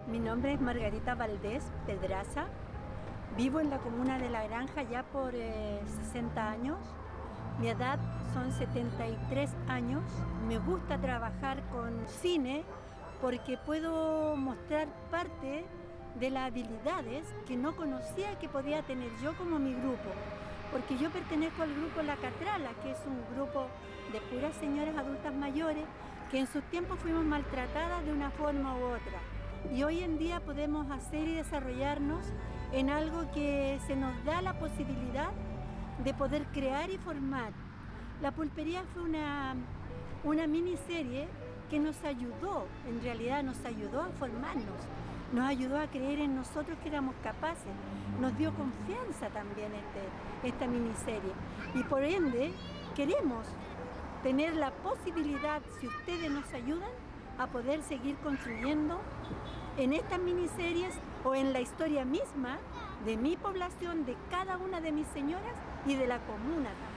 Mi nombre es Margarita Valdés Pedraza. Vivo en la comuna de La Granja ya por 60 años. Mi edad son 73 años. Me gusta trabajar con cine porque puedo mostrar parte de las habilidades que no conocía que podía tener yo como mi grupo. Porque yo pertenezco al grupo La Catrala, que es un grupo de puras señoras adultas mayores que en sus tiempos fuimos maltratadas de una forma u otra. Y hoy en día podemos hacer y desarrollarnos en algo que se nos da la posibilidad de poder crear y formar. La Pulpería fue una miniserie que nos ayudó, en realidad nos ayudó a formarnos, nos ayudó a creer en nosotros que éramos capaces, nos dio confianza también esta miniserie. Y por ende queremos tener la posibilidad, si ustedes nos ayudan, a poder seguir construyendo en estas miniseries o en la historia misma de mi población, de cada una de mis señoras y de la comuna también.